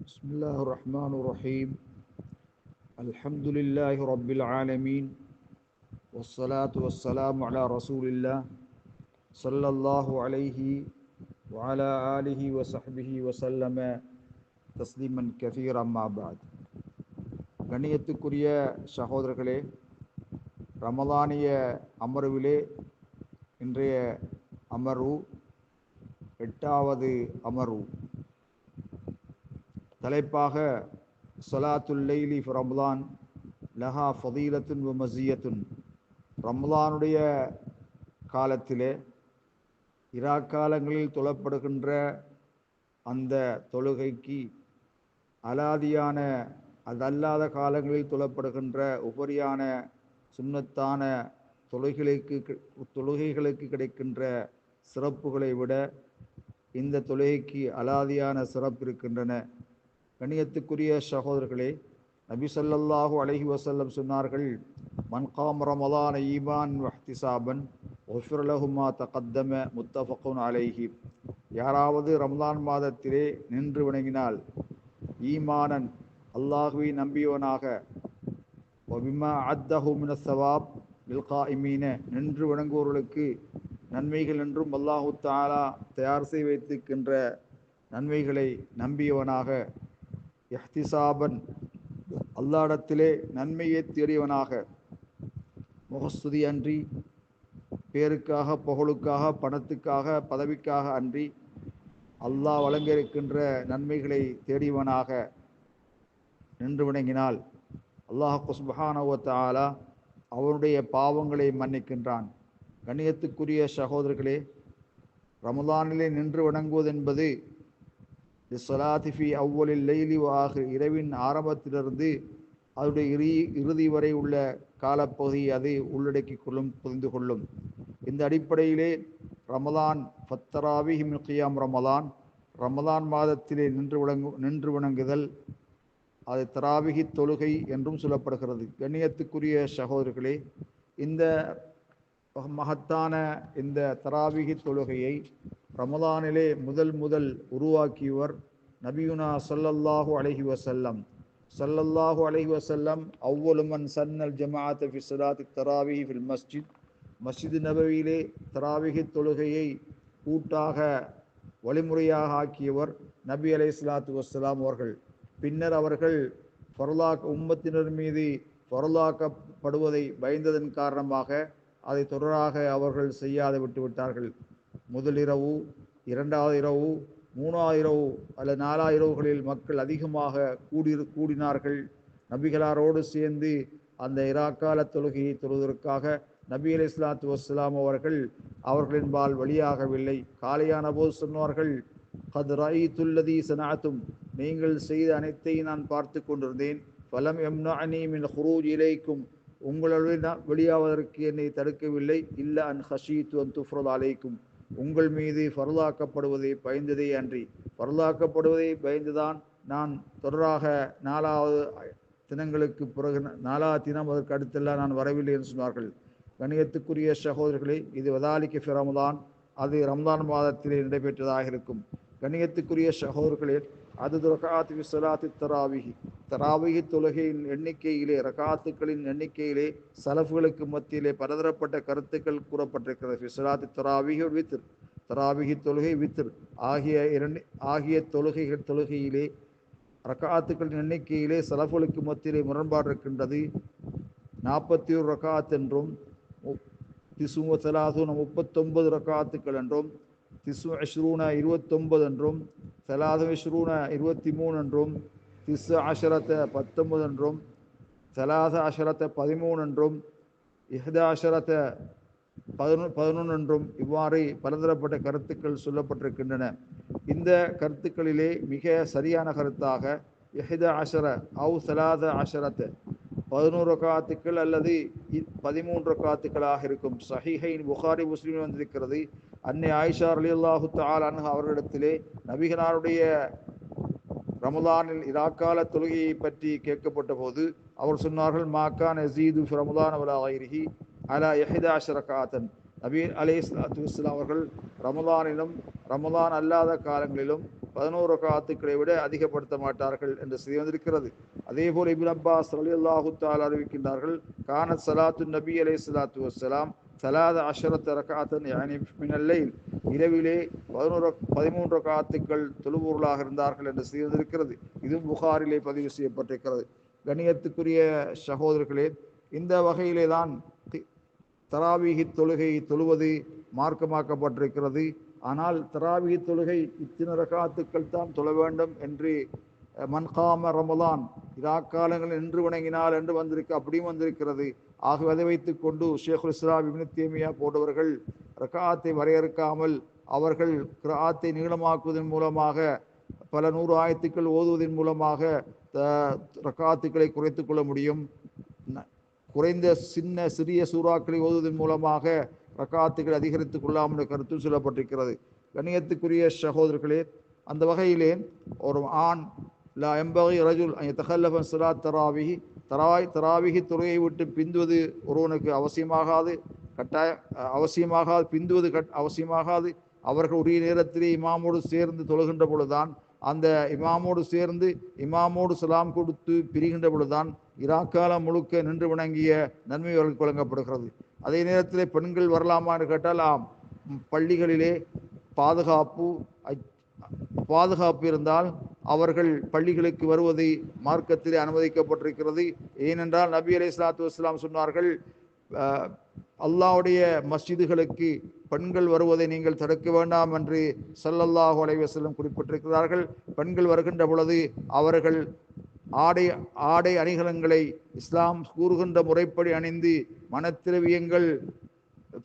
بسم الله الرحمن الرحيم الحمد لله رب العالمين والصلاة والسلام على رسول الله صلى الله عليه وعلى آله وصحبه وسلم تسليما كثيرا ما بعد கண்ணியத்துக்குரிய சகோதரர்களே, ரமலானிய அமர்விலே இன்றைய அமர்வு 8வது அமர்வு. தலைப்பாக ஸலாத்துல் லைலி ஃபி ரமலான் லஹா ஃபதீலத்துன் வ மஸியத்துன். ரமலானுடைய காலத்திலே இராக்காலங்களில் தொழப்படுகின்ற அந்த தொழுகைக்கு அலாதியான, அதல்லாத காலங்களில் தொழப்படுகின்ற உபரியான சுன்னத்தான தொழுகைகளுக்கு கிடைக்கின்ற சிறப்புகளை விட இந்த தொழுகைக்கு அலாதியான சிறப்பு இருக்கின்றன. கண்ணியத்துக்குரிய சகோதரர்களே, நபி ஸல்லல்லாஹு அலைஹி வஸல்லம் சொன்னார்கள், மன் காம ரமலான ஈமான் வஹ்திசாபன் உஃபிர லஹு மா தகத்தம முத்தஃபகுன் அலைஹி. யாராவது ரமலான் மாதத்திலே நின்று வணங்கினால், ஈமானன் அல்லாஹுவை நம்பியவனாக, வபிமா அத்தஹு மினஸ் ஸவாப் பில் காயிமீன, நின்று வணங்குவோர்களுக்கு நன்மைகள் என்றும் அல்லாஹு தஆலா தயார் செய்து வைத்திருக்கின்ற நன்மைகளை நம்பியவனாக, இஹ்திசாபன் அல்லாஹ்விடத்திலே நன்மையை தேடியவனாக, முகஸ்துதி அன்றி, பேருக்காக, புகழுக்காக, பணத்துக்காக, பதவிக்காக அன்றி அல்லாஹ் வழங்க இருக்கின்ற நன்மைகளை தேடியவனாக நின்று வணங்கினால் அல்லாஹ் சுப்ஹானஹு வ தஆலா அவனுடைய பாவங்களை மன்னிக்கின்றான். கண்ணியத்துக்குரிய சகோதரர்களே, ரமலானிலே நின்று வணங்குவது என்பது லிஸ்ஸலாத்தி ஃபி அவ்வலில் லைலி வ ஆகிர், இரவின் ஆரம்பத்திலிருந்து அதனுடைய இறுதி வரை உள்ள காலப்பகுதியை அது உள்ளடக்கி கொள்ளும், புரிந்து கொள்ளும். இந்த அடிப்படையிலே ரமலான் ஃபத்தராவிஹி மின் கியாம் ரமலான், ரமலான் மாதத்திலே நின்று வணங்குதல், அது தராவிகி தொழுகை என்றும் சொல்லப்படுகிறது. கண்ணியத்துக்குரிய சகோதரர்களே, இந்த மகத்தான இந்த தராவிகி தொழுகையை ரமலானிலே முதல் உருவாக்கியவர் நபியுனா ஸல்லல்லாஹு அலைஹி வஸல்லம். ஸல்லல்லாஹு அலைஹி வஸல்லம் அவ்வலு மன் சன்னல் ஜமாஅத் ஃபி ஸலாத்தி தராவிஹி ஃபில் மஸ்ஜித், மஸ்ஜித் நபவியிலே தராவிகி தொழுகையை கூட்டாக வழிமுறையாக ஆக்கியவர் நபி அலைஹிஸ்ஸலாத்து வஸ்ஸலாம் அவர்கள். பின்னர் அவர்கள் உம்மத்தினர் மீது ஃபர்லாக்கப்படுவதை பயந்ததன் காரணமாக அதை தொடராக அவர்கள் செய்யாது விட்டுவிட்டார்கள். முதல் இரவு, இரண்டாவது இரவு, மூணாவது இரவு அல்லது நாலாவது இரவுகளில் மக்கள் அதிகமாக கூடினார்கள். நபிகளாரோடு சேர்ந்து அந்த இராக்கால தொழுகையை தொழுவதற்காக நபி அலைஹிஸ்ஸலாத்து வஸ்ஸலாம் அவர்களின்பால் வழியாகவில்லை. காலையான போது சொன்னார்கள், கத் ரஅய்துல்லதீ ஸனஅதும், நீங்கள் செய்த அனைத்தையும் நான் பார்த்து கொண்டிருந்தேன். ஃபலம் யம்னஅனி மின் குரூஜ் இலைக்கும், உங்களுடைய வெளியாவதற்கு என்னை தடுக்கவில்லை. இல்ல அன் ஹஷீத்து அன் துஃப்ரத் அலைக்கும், உங்கள் மீது ஃபர்லாக்கப்படுவதை பயந்ததே அன்றி, ஃபர்லாக்கப்படுவதை பயந்துதான் நான் தொடராக 4வது தினங்களுக்கு பிறகு 4வது தினம் அதற்கு அடுத்தெல்லாம் நான் வரவில்லை என்று சொன்னார்கள். கண்ணியத்துக்குரிய சகோதரர்களே, இது வதாலிக்கு ஃபி ரமலான், அது ரமலான் மாதத்திலே நடைபெற்றதாக இருக்கும். கண்ணியத்துக்குரிய சகோதரர்களே, அது ரகாத் ஃபி ஸலாத்தி தராவிஹி, தராவிஹி தொழுகையின் எண்ணிக்கையிலே, ரகாத்துக்களின் எண்ணிக்கையிலே சலஃப்களுக்கு மத்தியிலே பலதரப்பட்ட கருத்துக்கள் கூறப்பட்டிருக்கிறது. ஃபி ஸலாத்தி தராவிஹி வித்ர், தராவிஹி தொழுகை, வித்ர் ஆகிய தொழுகையிலே ரகாத்துக்களின் எண்ணிக்கையிலே சலஃப்களுக்கு மத்தியிலே முரண்பாடு இருக்கின்றது. 41 ரகாத் என்றும், 39 ரகாத்துக்கள் என்றும், 29 என்றும், 23 என்றும், 19 என்றும், 13 என்றும், 11 என்றும், இவ்வாறு பலதரப்பட்ட கருத்துக்கள் சொல்லப்பட்டிருக்கின்றன. இந்த கருத்துக்களிலே மிக சரியான கருத்தாக 11 அவு 13 11 ரகாத்துக்கள் அல்லது 13 ரகாத்துக்களாக இருக்கும். சஹீஹைன் புகாரி முஸ்லிம் வந்திருக்கிறது. அன்னை ஆயிஷா ரலியல்லாஹு தஆலா அன்ஹா அவர்களிடத்திலே நபிகளாருடைய ரமலானில் இராக்கால தொழுகையை பற்றி கேட்கப்பட்ட போது அவர் சொன்னார்கள், மாகான் யஸீது ஃபி ரமலான் வலா கைரிஹி அலா 11 ரகாத்தன். நபி அலைஹிஸ்ஸலாத்து வஸ்ஸலாம் அவர்கள் ரமலானிலும் ரமலான் அல்லாத காலங்களிலும் 11 ரக்காத்துக்களை விட அதிகப்படுத்த மாட்டார்கள் என்று செய்தி வந்திருக்கிறது. அதே போல் இப்னு அப்பாஸ் ரலியல்லாஹு தஆலா அறிவிக்கின்றார்கள், கானத் ஸலாத்து நபி அலைஹிஸ்ஸலாத்து வஸ்ஸலாம் ஸலாத அஷரத்த ரக்அத்தன் யானி மினல் லைல், இரவிலே 13 ரக்காத்துக்கள் தொழுபவர்களாக இருந்தார்கள் என்று செய்தி வந்திருக்கிறது. இதுவும் புகாரிலே பதிவு செய்யப்பட்டிருக்கிறது. கண்ணியத்துக்குரிய சகோதரர்களே, இந்த வகையிலே தான் தராவீஹி தொழுகை தொழுவது மார்க்கமாக்கப்பட்டிருக்கிறது. ஆனால் தராவீஹி தொழுகை இத்தனை ரகாத்துக்கள் தான் தொழ வேண்டும் என்று மன்காம ரமலான் இராக்காலங்களில் நின்று வணங்கினால் என்று அப்படியும் வந்திருக்கிறது. ஆகவே அதை வைத்துக் கொண்டு ஷேகுல் இஸ்லாம் இப்னு தய்மியா போன்றவர்கள் ரகாத்தை வரையறுக்காமல் அவர்கள் கிராத்தை நீளமாக்குவதன் மூலமாக பல 100 ஆயத்துக்கள் ஓதுவதன் மூலமாக ரகாத்துக்களை குறைத்துக் கொள்ள முடியும், குறைந்த சிறிய சூறாக்களை ஓதுவதன் மூலமாக ரகாத்துக்களை அதிகரித்துக் கொள்ளாமல் கருத்தில் சொல்லப்பட்டிருக்கிறது. கண்ணியத்துக்குரிய சகோதரர்களே, அந்த வகையிலே ஒரு ஆண் லா எம்பகி ரஜுல் தகல்லஃபன் ஸலாத் தராவிஹி தொழுகையை விட்டு பிந்துவது ஒருவனுக்கு அவசியமாகாது, பிந்துவது அவசியமாகாது. அவர்கள் உரிய நேரத்திலே இமாமோடு சேர்ந்து தொழுகின்ற பொழுதுதான், அந்த இமாமோடு சலாம் கொடுத்து பிரிகின்ற பொழுதுதான் இராக்காலம் முழுக்க நின்று வணங்கிய நன்மை அவர்களுக்கு வழங்கப்படுகிறது. அதே நேரத்திலே பெண்கள் வரலாமா என்று கேட்டால் ஆம். பள்ளிகளிலே பாதுகாப்பு இருந்தால் அவர்கள் பள்ளிகளுக்கு வருவதை மார்க்கத்திலே அனுமதிக்கப்பட்டிருக்கிறது. ஏனென்றால் நபி அலைஹிஸ்ஸலாத்து வஸ்ஸலாம் சொன்னார்கள், அல்லாஹ்வுடைய மஸ்ஜிதுகளுக்கு பெண்கள் வருவதை நீங்கள் தடுக்க வேண்டாம் என்று ஸல்லல்லாஹு அலைஹி வஸல்லம் குறிப்பிட்டிருக்கிறார்கள். பெண்கள் வருகின்ற பொழுது அவர்கள் ஆடை அணிகலன்களை இஸ்லாம் கூறுகின்ற முறைப்படி அணிந்து மனத்திரவியங்கள்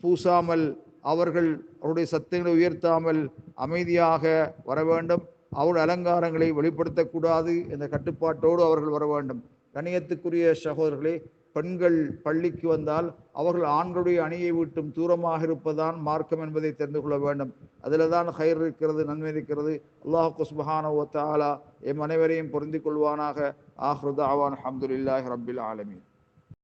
பூசாமல் அவருடைய சத்தங்களை உயர்த்தாமல் அமைதியாக வர வேண்டும். அவருடைய அலங்காரங்களை வெளிப்படுத்தக்கூடாது என்ற கட்டுப்பாட்டோடு அவர்கள் வர வேண்டும். கண்ணியத்துக்குரிய சகோதரர்களே, பெண்கள் பள்ளிக்கு வந்தால் அவர்கள் ஆண்களுடைய அணியை விட்டும் தூரமாக இருப்பதான் மார்க்கம் என்பதை தெரிந்து கொள்ள வேண்டும். அதில் தான் ஹைர் இருக்கிறது, நன்மை இருக்கிறது. அல்லாஹ் சுப்ஹானஹு வ தஆலா எம் அனைவரையும் பொருந்திக் கொள்வானாக. ஆஹிரு தஅவானா அல்ஹம்துலில்லாஹி ரப்பில் ஆலமீன்.